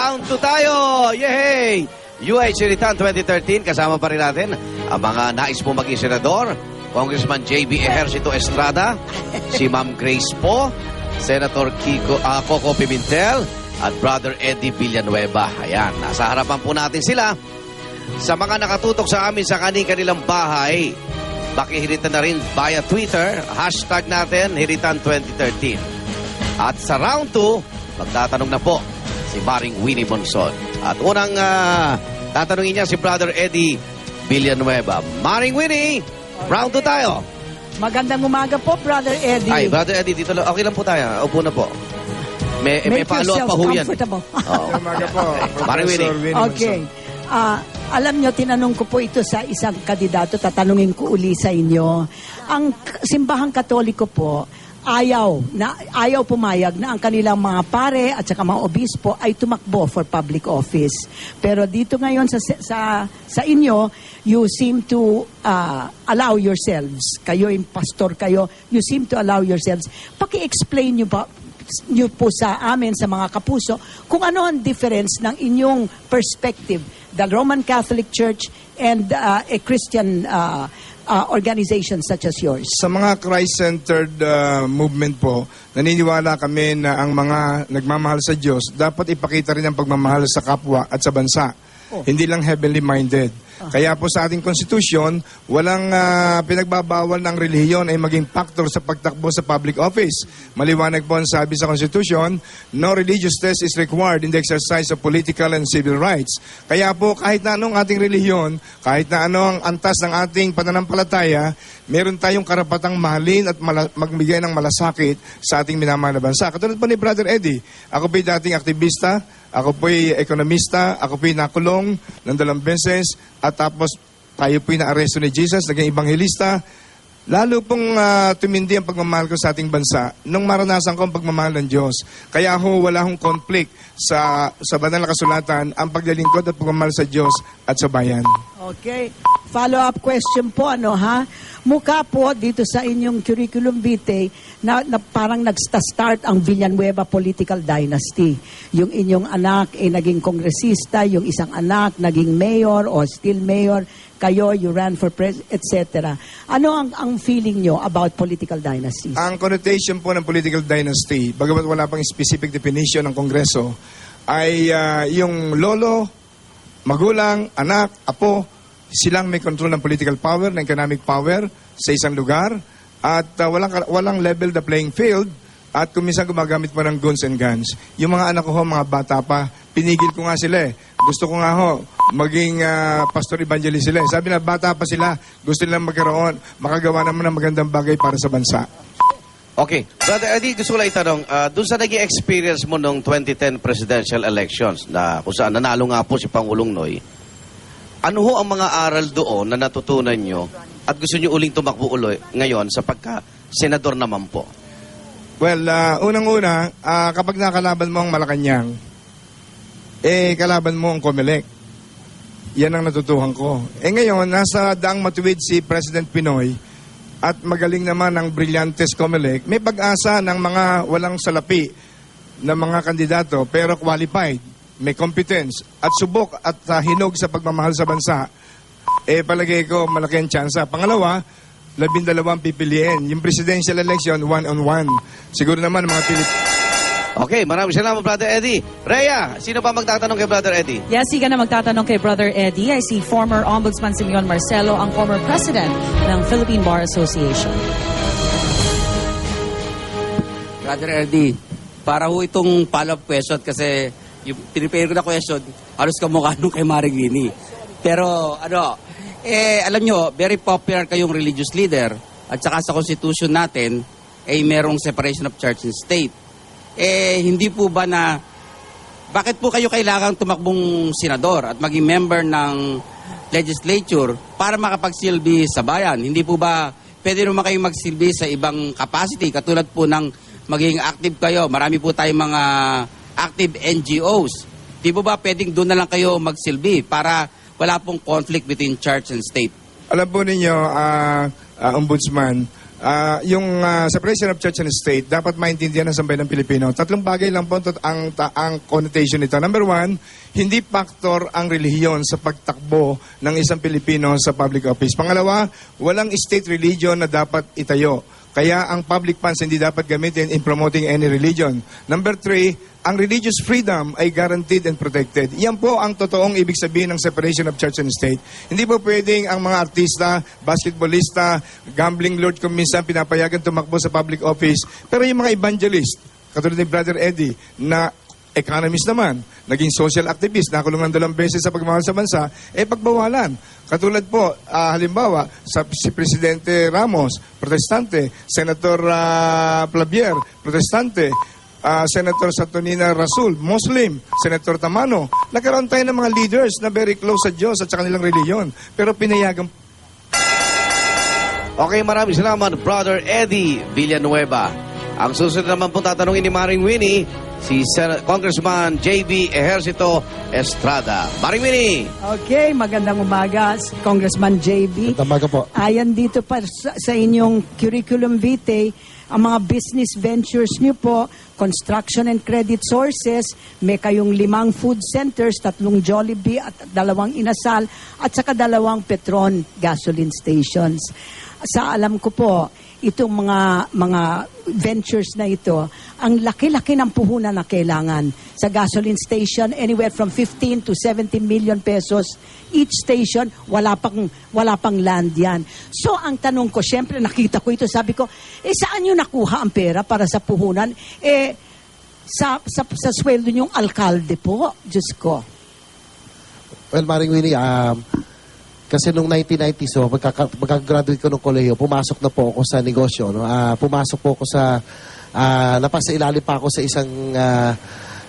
Round 2 tayo! Yay! UH Iritan 2013, kasama pa rin natin ang mga nais po maging senador, Congressman J.B. Ejercito Estrada, si Ma'am Grace Po, Senator Coco Pimentel, at Brother Eddie Villanueva. Ayan, nasa harapan po natin sila. Sa mga nakatutok sa amin sa kanilang bahay, bakihiritan na rin via Twitter, hashtag natin, Hiritan 2013. At sa round 2, magtatanong na po si Maring Winnie Monson. At unang tatanungin niya si Brother Eddie Villanueva. Maring Winnie, round 2 tayo. Magandang umaga po, Brother Eddie. Ay, Brother Eddie, dito lang. Okay lang po tayo. Upo na po. May Make follow-up pa yourself ho yan. comfortable. Oo. Umaga po, Maring Winnie. Professor Winnie Okay. Monson. Alam nyo, tinanong ko po ito sa isang kandidato, tatanungin ko uli sa inyo. Ang simbahang katoliko po, ayaw pumayag na ang kanilang mga pare at saka mga obispo ay tumakbo for public office. Pero dito ngayon sa inyo, you seem to allow yourselves, kayo yung pastor kayo, you seem to allow yourselves. Paki-explain nyo po sa amin, sa mga kapuso, kung ano ang difference ng inyong perspective, the Roman Catholic Church and a Christian organization such as yours. Sa mga Christ-centered movement po, naniniwala kami na ang mga nagmamahal sa Diyos, dapat ipakita rin ang pagmamahal sa kapwa at sa bansa. Hindi lang heavenly minded. Kaya po sa ating konstitusyon, walang pinagbabawal ng relihiyon ay maging factor sa pagtakbo sa public office. Maliwanag po ang sabi sa konstitusyon, no religious test is required in the exercise of political and civil rights. Kaya po kahit na anong ating relihiyon, kahit na ano ang antas ng ating pananampalataya, meron tayong karapatang mahalin at magbigay ng malasakit sa ating minamahal na bansa. Katulad po ni Brother Eddie, ako po'y dating aktivista, ako po'y ekonomista, ako po'y nakulong ng 2 beses, at tapos tayo po'y naaresto ni Jesus, naging ebanghelista. Lalo pong tumindi ang pagmamahal ko sa ating bansa nung maranasan ko ang pagmamahal ng Diyos. Kaya wala akong conflict sa banal na kasulatan ang paglilingkod at pagmamahal sa Diyos at sa bayan. Okay. Follow-up question po, mukha po dito sa inyong curriculum vitae na parang nag-start ang Villanueva political dynasty. Yung inyong anak ay naging kongresista, yung isang anak naging mayor or still mayor, kayo, you ran for president, etc. Ano ang feeling nyo about political dynasties? Ang connotation po ng political dynasty, bagamat wala pang specific definition ng Kongreso, ay yung lolo, magulang, anak, apo, silang may control ng political power, ng economic power sa isang lugar, at walang level the playing field, at kuminsan gumagamit mo ng guns and guns. Yung mga anak ko mga bata pa, pinigil ko nga sila eh. Gusto ko nga maging pastor evangelist sila. Sabi na bata pa sila, gusto nilang makagawa naman ng magandang bagay para sa bansa. Okay. Brother Eddie, gusto ko lang itanong, doon sa naging experience mo noong 2010 presidential elections, na kung saan nanalo nga po si Pangulong Noy, ano ho ang mga aral doon na natutunan nyo at gusto nyo uling tumakbo ngayon sa pagka-senador naman po? Well, unang-una, kapag nakalaban mo ang Malacanang, kalaban mo ang Comelec. Yan ang natutuhan ko. Ngayon, nasa daang matuwid si President Pinoy at magaling naman ang brilyantes Comelec, may pag-asa ng mga walang salapi na mga kandidato pero qualified, may competence at subok at hinog sa pagmamahal sa bansa, palagay ko malaki ang tsansa. Pangalawa, 12 pipiliin. Yung presidential election, 1-on-1. Siguro naman mga Okay, maraming salamat, Brother Eddie. Rhea, sino pa magtatanong kay Brother Eddie? Yes, higa na magtatanong kay Brother Eddie. I see former Ombudsman Simeon Marcelo, ang former president ng Philippine Bar Association. Brother Eddie, para ho itong follow-up question kasi yung pinipare ko na question, halos kamukha nung kay Maring Winnie. Pero alam nyo, very popular kayong religious leader at saka sa constitution natin ay merong separation of church and state. Hindi po ba na bakit po kayo kailangang tumakbong senador at maging member ng legislature para makapagsilbi sa bayan? Hindi po ba pwede naman kayong magsilbi sa ibang capacity katulad po ng maging active kayo? Marami po tayong mga active NGOs. Di po ba pwedeng doon na lang kayo magsilbi para wala pong conflict between church and state? Alam po ninyo, Ombudsman, separation of church and state, dapat maintindihan ng sambayan ng Pilipino. Tatlong bagay lang po ang connotation nito. Number one, hindi factor ang relihiyon sa pagtakbo ng isang Pilipino sa public office. Pangalawa, walang state religion na dapat itayo. Kaya ang public funds hindi dapat gamitin in promoting any religion. Number three, ang religious freedom ay guaranteed and protected. Yan po ang totoong ibig sabihin ng separation of church and state. Hindi po pwedeng ang mga artista, basketballista, gambling lord kung minsan pinapayagan tumakbo sa public office. Pero yung mga evangelist, katulad ni Brother Eddie, na economist naman, naging social activist, nakulong ng 2 beses sa pagmamahal sa bansa, pagbawalan. Katulad po, halimbawa, si Presidente Ramos, protestante, Senator Plavier, protestante, Senator Saturnina Rasul, Muslim, Senator Tamano. Nagkaroon tayo ng mga leaders na very close sa Diyos at sa kanilang reliyon. Pero pinayagan. Okay, maraming salamat, Brother Eddie Villanueva. Ang susunod naman po tatanungin ni Maring Winnie, si Congressman J.B. Ejercito Estrada. Maring Winnie! Okay, magandang umaga, Congressman JB. Tamaga po. Ayan dito pa sa inyong curriculum vitae, ang mga business ventures nyo po, construction and credit sources, may kayong 5 food centers, 3 Jollibee at 2 Inasal, at saka 2 Petron gasoline stations. Sa alam ko po, itong mga ventures na ito, ang laki-laki ng puhunan na kailangan. Sa gasoline station, anywhere from 15 to 70 million pesos each station, wala pang land yan. So, ang tanong ko, syempre nakita ko ito, sabi ko, saan nyo nakuha ang pera para sa puhunan? Sa sweldo nyong alkalde po, Diyos ko. Well, Maring Winnie, kasi nung 1990s, so, magka-graduate ko ng kolehiyo, pumasok na po ako sa negosyo. No? Pumasok po ako sa, napasa ilalim pa ako sa isang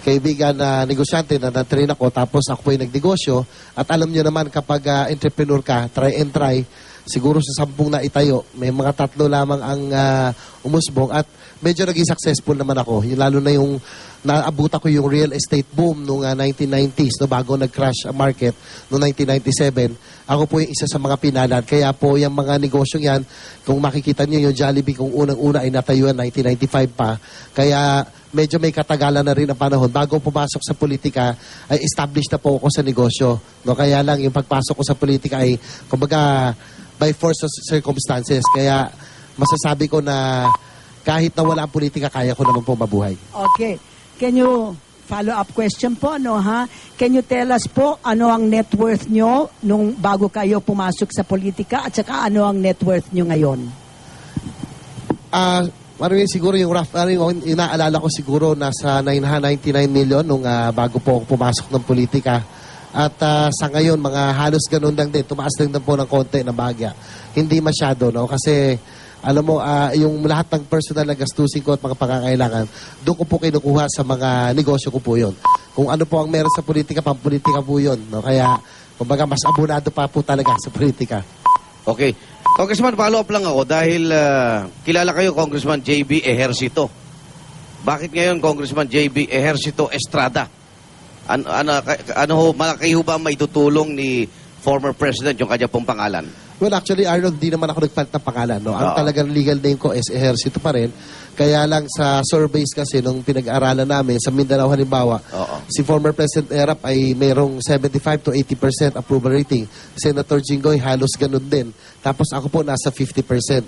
kaibigan na negosyante na na-train ako, tapos ako po yung nagnegosyo. At alam nyo naman, kapag entrepreneur ka, try and try, siguro sa 10 na itayo, may mga 3 lamang ang umusbong at medyo naging successful naman ako. Lalo na yung naabutan ko yung real estate boom noong 1990s, no, bago nag-crash ang market noong 1997. Ako po yung isa sa mga pinalad. Kaya po yung mga negosyong yan, kung makikita niyo yung Jollibee, kung unang-una ay natayuan 1995 pa. Kaya medyo may katagalan na rin ang panahon. Bago pumasok sa politika, ay established na po ako sa negosyo. No, kaya lang yung pagpasok ko sa politika ay, kumbaga, by force of circumstances. Kaya masasabi ko na kahit na wala ang politika, kaya ko naman po mabuhay. Okay. Can you, follow-up question po, ha? Can you tell us po, ano ang net worth nyo nung bago kayo pumasok sa politika at saka ano ang net worth nyo ngayon? Maraming siguro yung rough, inaalala ko siguro nasa 999 million nung bago po ako pumasok ng politika. At sa ngayon, mga halos ganun lang din. Tumaas lang din po ng konti na bagya. Hindi masyado, no? Kasi, alam mo, yung lahat ng personal na gastusin ko at mga pangangailangan, doon ko po kinukuha sa mga negosyo ko po yun. Kung ano po ang meron sa politika, pampolitika po yun. No? Kaya, kumbaga, mas abonado pa po talaga sa politika. Okay. Congressman, follow up lang ako dahil kilala kayo, Congressman J.B. Ejercito. Bakit ngayon, Congressman J.B. Ejercito Estrada? Ano ho, malaki ho ba may tutulong ni former president yung kanya pong pangalan? Well, actually, Arnold, di naman ako nagpalit ng pangalan. No? Ang talagang legal name ko is Ejercito pa rin. Kaya lang sa surveys kasi nung pinag-aralan namin sa Mindanao halimbawa, si former President Erap ay mayroong 75 to 80% approval rating. Senator Jinggoy halos ganun din. Tapos ako po nasa 50%.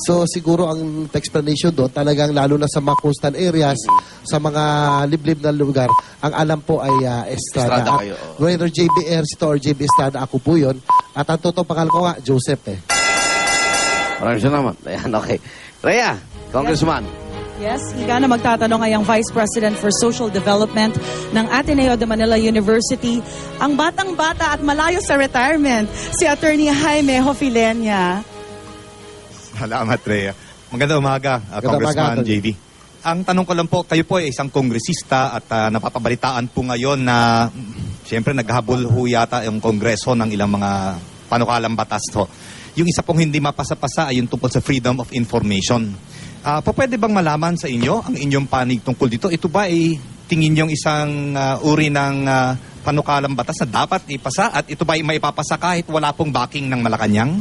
So siguro ang explanation doon talagang lalo na sa mga coastal areas, sa mga liblib na lugar, ang alam po ay Estrada. Estrada kayo, Whether JB Ejercito or JB Estrada, ako po yun. At ang totoo pangalan ko nga, Joseph eh. Maraming salamat. Ayan, okay. Rhea, Congressman. Yes, higa na magtatanong ay ang Vice President for Social Development ng Ateneo de Manila University, ang batang-bata at malayo sa retirement, si Attorney Jaime Hofilenya. Salamat, Rhea. Magandang umaga, Congressman umaga, JV. Ang tanong ko lang po, kayo po ay isang kongresista at napapabalitaan po ngayon na siyempre naghabol ho yata yung kongreso ng ilang mga panukalang batas to. Yung isa pong hindi mapasa-pasa ay yung tungkol sa freedom of information. Pwede bang malaman sa inyo ang inyong panig tungkol dito? Ito ba ay tingin yung isang uri ng panukalang batas na dapat ipasa at ito ba ay maipapasa kahit wala pong backing ng Malacanang?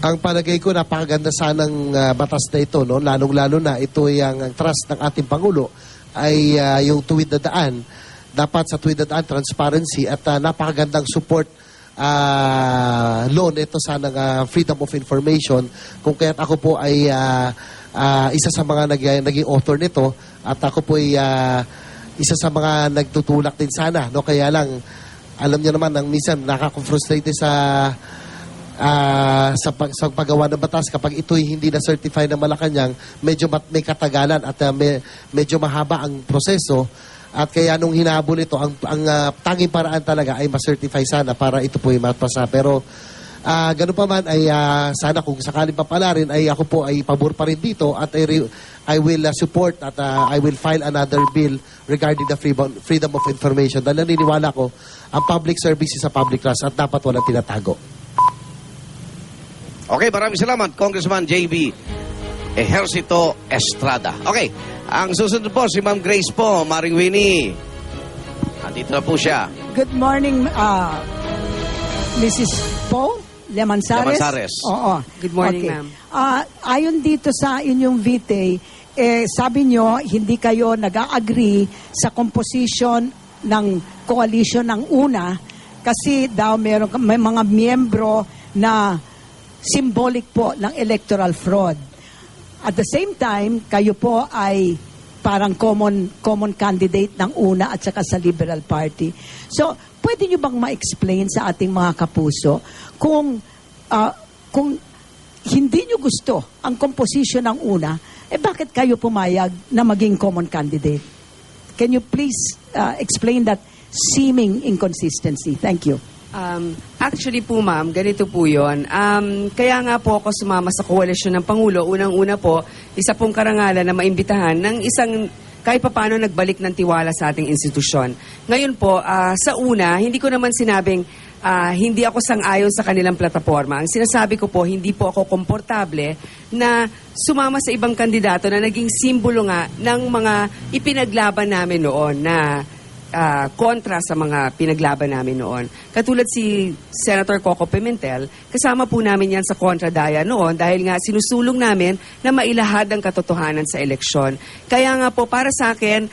Ang palagay ko, napakaganda sanang batas na ito, no? Lalong-lalo na ito ang trust ng ating Pangulo ay yung tuwid na daan. Dapat sa tuwid na daan, transparency at napakagandang support law nito sanang freedom of information. Kung kaya't ako po ay isa sa mga naging author nito at ako po ay isa sa mga nagtutulak din sana. No? Kaya lang, alam niyo naman, minsan nakaka-frustrate sa paggawa ng batas kapag ito'y hindi na certify ng Malacanang, medyo may katagalan at medyo mahaba ang proseso. At kaya nung hinabol ito, ang tanging paraan talaga ay ma-certify sana para ito po ay mapasa. Pero ganun pa man ay sana kung sakaling papala rin ay ako po ay pabor pa rin dito at I will support at I will file another bill regarding the freedom of information. Dahil naniniwala ko, ang public service is a public trust at dapat walang tinatago. Okay, maraming salamat, Congressman JB Ejercito Estrada. Okay, ang susunod po, si Ma'am Grace po, Maring Winnie. Andito na po siya. Good morning, Mrs. Po Lemansares. Lemansares. Oo. Good morning, Okay. ma'am. Ayon dito sa inyong vitae, sabi nyo, hindi kayo nag-agree sa composition ng coalition ng una kasi daw may mga miyembro na symbolic po ng electoral fraud. At the same time, kayo po ay parang common candidate ng una at saka sa Liberal Party. So, pwede nyo bang ma-explain sa ating mga kapuso kung hindi nyo gusto ang composition ng una, bakit kayo pumayag na maging common candidate? Can you please explain that seeming inconsistency? Thank you. Actually po ma'am, ganito po yun. Kaya nga po ako sumama sa koalisyon ng Pangulo. Unang-una po, isa pong karangalan na maimbitahan ng isang kahit paano nagbalik ng tiwala sa ating institusyon. Ngayon po, sa una, hindi ko naman sinabing hindi ako sang-ayon sa kanilang plataforma. Ang sinasabi ko po, hindi po ako komportable na sumama sa ibang kandidato na naging simbolo nga ng mga ipinaglaban namin noon na kontra sa mga pinaglaban namin noon. Katulad si Senator Coco Pimentel, kasama po namin yan sa kontradaya noon dahil nga sinusulong namin na mailahad ang katotohanan sa eleksyon. Kaya nga po para sa akin,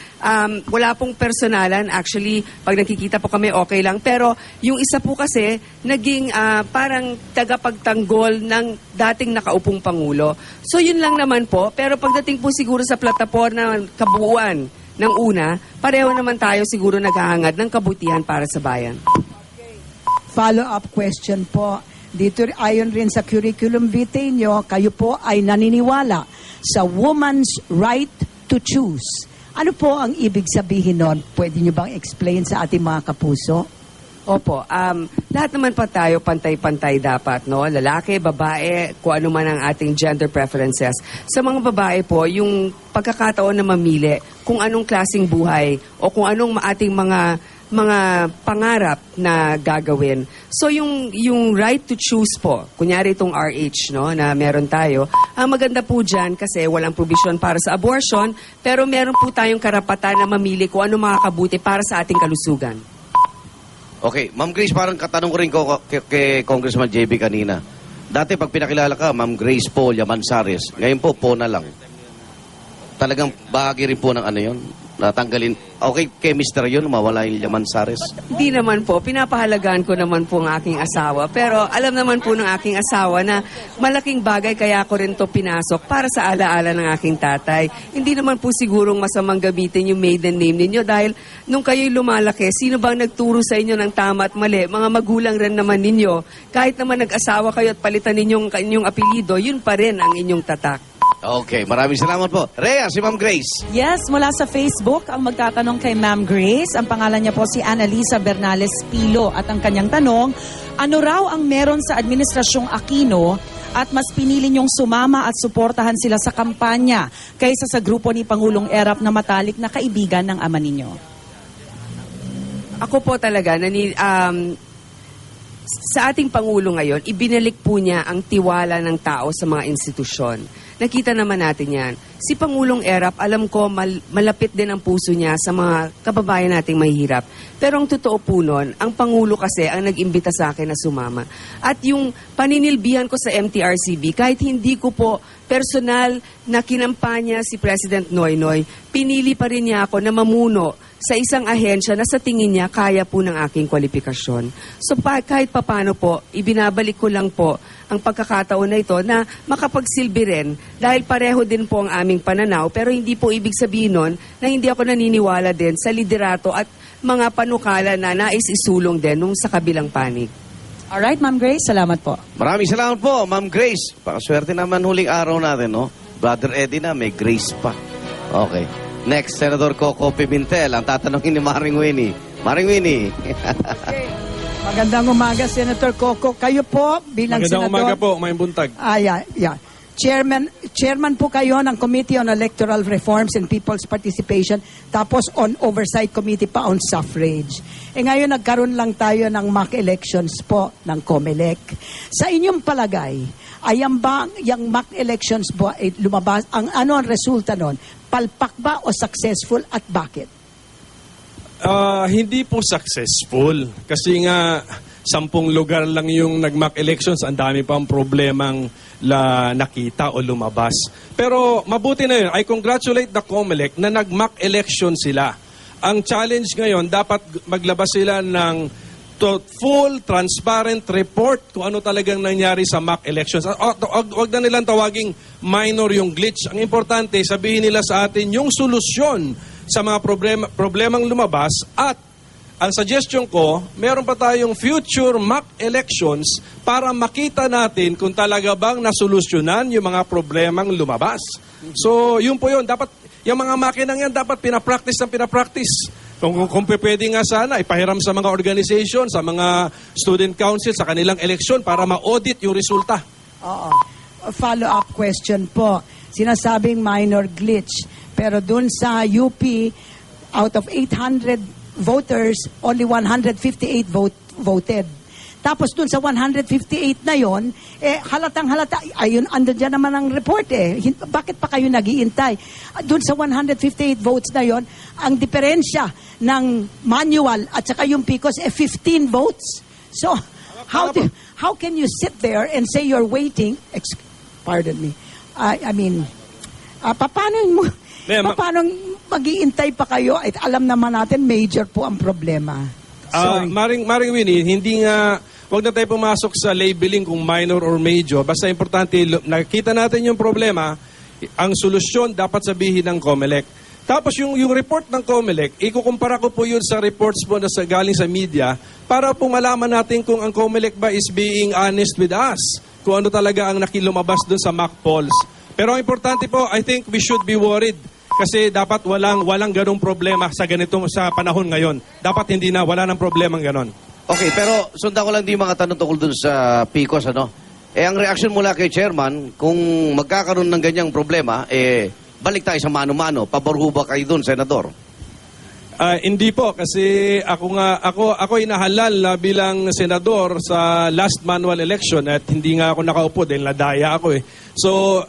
wala pong personalan. Actually, pag nakikita po kami, okay lang. Pero yung isa po kasi, naging parang tagapagtanggol ng dating nakaupong Pangulo. So yun lang naman po. Pero pagdating po siguro sa plataforma ng kabuuan, ng una, pareho naman tayo siguro naghahangad ng kabutihan para sa bayan. Follow-up question po. Dito ayon rin sa curriculum vitae nyo, kayo po ay naniniwala sa woman's right to choose. Ano po ang ibig sabihin nun? Pwede nyo bang explain sa ating mga kapuso? Opo, lahat naman pa tayo pantay-pantay dapat, no? Lalaki, babae, kung ano man ang ating gender preferences. Sa mga babae po, yung pagkakataon na mamili kung anong klaseng buhay o kung anong ating mga pangarap na gagawin. So yung right to choose po, kunyari itong RH, no, na meron tayo, ang maganda po dyan kasi walang provision para sa abortion, pero meron po tayong karapatan na mamili kung ano makakabuti para sa ating kalusugan. Okay, Ma'am Grace, parang katanong ko rin kay Congressman JB kanina. Dati pag pinakilala ka, Ma'am Grace po Lemansares. Ngayon po na lang. Talagang bahagi rin po ng ano yun? Natanggalin. Okay, kay Mr. yun, mawala yung Lemansares. Hindi naman po. Pinapahalagaan ko naman po ang aking asawa. Pero alam naman po ng aking asawa na malaking bagay kaya ko rin to pinasok para sa alaala ng aking tatay. Hindi naman po sigurong masamang gamitin yung maiden name ninyo dahil nung kayo'y lumalaki, sino bang nagturo sa inyo ng tama at mali? Mga magulang rin naman ninyo. Kahit naman nag-asawa kayo at palitan ninyong inyong apelido, yun pa rin ang inyong tatak. Okay, maraming salamat po. Rhea, si Ma'am Grace. Yes, mula sa Facebook, ang magtatanong kay Ma'am Grace. Ang pangalan niya po si Annalisa Bernales Pilo. At ang kanyang tanong, ano raw ang meron sa Administrasyong Aquino at mas pinili niyong sumama at suportahan sila sa kampanya kaysa sa grupo ni Pangulong Erap na matalik na kaibigan ng ama ninyo? Ako po talaga, sa ating Pangulo ngayon, ibinalik po niya ang tiwala ng tao sa mga institusyon. nakita naman natin yan. Si Pangulong Erap, alam ko malapit din ang puso niya sa mga kababayan nating mahihirap. Pero ang totoo po nun, ang Pangulo kasi ang nag-imbita sa akin na sumama. At yung paninilbihan ko sa MTRCB, kahit hindi ko po personal na kinampanya si President Noynoy, pinili pa rin niya ako na mamuno sa isang ahensya na sa tingin niya kaya po ng aking kwalifikasyon. So kahit papano po, ibinabalik ko lang po ang pagkakataon na ito na makapagsilbi rin dahil pareho din po ang aming pananaw, pero hindi po ibig sabihin nun na hindi ako naniniwala din sa liderato at mga panukala na nais isulong din nung sa kabilang panig. Alright, Ma'am Grace, salamat po. Maraming salamat po, Ma'am Grace. Pakaswerte naman huling araw natin, no? Brother Eddie na, may Grace pa. Okay. Next, Senador Coco Pimentel, ang tatanungin ni Maring Winnie. Maring Winnie. Magandang umaga, Senator Coco. Kayo po, bilang Magandang senador. umaga po, may buntag. Yeah. Chairman po kayo ng Committee on Electoral Reforms and People's Participation, tapos on Oversight Committee pa on Suffrage. Ngayon nagkaroon lang tayo ng mock elections po ng COMELEC. Sa inyong palagay, ayan ba yung mock elections po ay lumabas, ano ang resulta nun? Palpak ba o successful at bakit? Hindi po successful. Kasi nga, 10 lugar lang yung nag-mock elections. Ang dami pang problemang nakita o lumabas. Pero mabuti na yun. I congratulate the COMELEC na nag-mock election sila. Ang challenge ngayon, dapat maglabas sila ng full, transparent report kung ano talagang nangyari sa mock elections. Huwag na nilang tawaging minor yung glitch. Ang importante, sabihin nila sa atin yung solusyon sa mga problemang lumabas at ang suggestion ko, meron pa tayong future mock elections para makita natin kung talaga bang nasolusyonan yung mga problemang lumabas. So, yun po yun. Dapat, yung mga makinang yan, dapat pinapractice. Kung pwede nga sana, ipahiram sa mga organization, sa mga student council, sa kanilang eleksyon para ma-audit yung resulta. Oo. Follow-up question po. Sinasabing minor glitch. Pero dun sa UP, out of 800 voters, only 158 voted. Tapos dun sa 158 na yon, halatang halata, ayun, andun dyan naman ang report Bakit pa kayo nag-iintay? Dun sa 158 votes na yon, ang diferensya ng manual at saka yung PCOS 15 votes. So, how can you sit there and say you're waiting? Pardon me. Paano mag-iintay pa kayo? At alam naman natin, major po ang problema. Maring Winnie, hindi nga, wag na tayo pumasok sa labeling kung minor or major. Basta importante, nakita natin yung problema, ang solusyon dapat sabihin ng COMELEC. Tapos yung report ng COMELEC, ikukumpara ko po yun sa reports po na galing sa media para po malaman natin kung ang COMELEC ba is being honest with us. Kung ano talaga ang nakilumabas dun sa mock polls. Pero ang importante po, I think we should be worried. Kasi dapat walang ganong problema sa panahon ngayon. Dapat wala nang problemang ganon. Okay, pero sundan ko lang din yung mga tanong tungkol dun sa PCOS, ano? Ang reaction mula kay Chairman, kung magkakaroon ng ganyang problema, balik tayo sa mano-mano. Pabor ho ba kayo dun, Senador? Hindi po, kasi ako inahalal bilang senador sa last manual election at hindi nga ako nakaupo dahil nadaya ako So,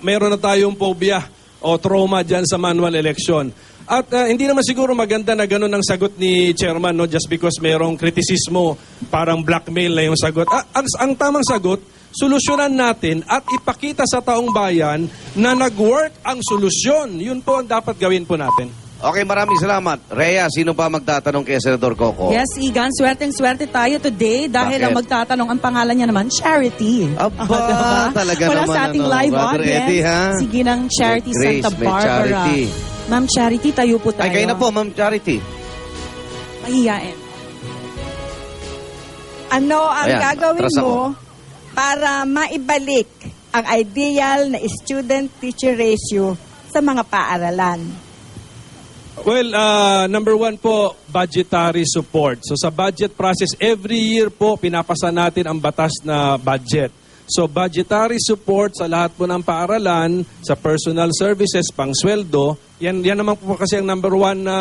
mayroon na tayong phobia o trauma dyan sa manual election. At hindi naman siguro maganda na gano'n ang sagot ni Chairman, no? Just because mayroong kritisismo, parang blackmail na yung sagot. Ang tamang sagot, solusyonan natin at ipakita sa taong bayan na nag-work ang solusyon. Yun po ang dapat gawin po natin. Okay, maraming salamat. Rhea, sino pa magtatanong kay Senador Coco? Yes, Igan, swerte to today dahil Bakit? ang magtatanong, ang pangalan niya naman, Charity. Aba, talaga Wala naman, sa ating live Brother audience. Eddie, ha? Sige ng Charity May Grace, Santa may Barbara. Charity. Ma'am Charity, tayo po tayo. Ay, kayo na po, Ma'am Charity. Mahihiyain. Ano ang Ayan, gagawin atras mo ako. para maibalik ang ideal na student-teacher ratio sa mga paaralan? Well, number one po, budgetary support. So sa budget process, every year po pinapasa natin ang batas na budget. So budgetary support sa lahat po ng paaralan, sa personal services, pangsweldo, yan naman po kasi ang number one na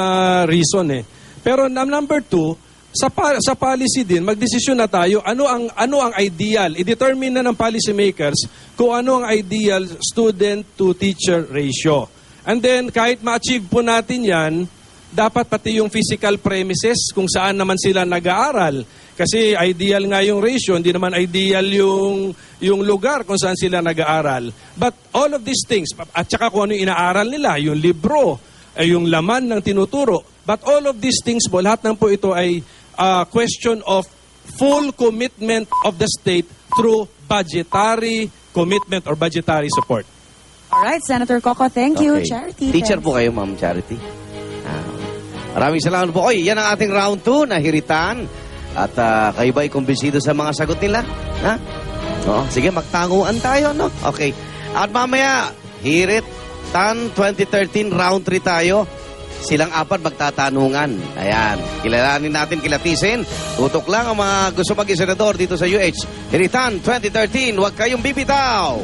reason Pero number two, sa policy din, magdesisyon na tayo ano ang ideal. I-determine na ng policy makers kung ano ang ideal student to teacher ratio. And then kahit ma-achieve po natin 'yan, dapat pati yung physical premises kung saan naman sila nag-aaral. Kasi ideal nga yung ratio, hindi naman ideal yung lugar kung saan sila nag-aaral. But all of these things, at saka kung ano yung inaaral nila, yung libro, yung laman ng tinuturo. But all of these things po, lahat ng po ito ay question of full commitment of the state through budgetary commitment or budgetary support. Alright, Senator Coco, thank you. Okay. Charity. Teacher thanks. po kayo, Ma'am Charity. Maraming salamat po. Oy, yan ang ating round 2 na hiritan. At kayo ba'y kumbinsido sa mga sagot nila? Ha? Sige, magtanguan tayo, no? Okay. At mamaya, Hiritan 2013, round 3 tayo. Silang apat magtatanungan. Ayan. Kilalanin natin, kilatisin. Tutok lang ang mga gusto maging senador dito sa UH. Hiritan 2013, huwag kayong bibitaw.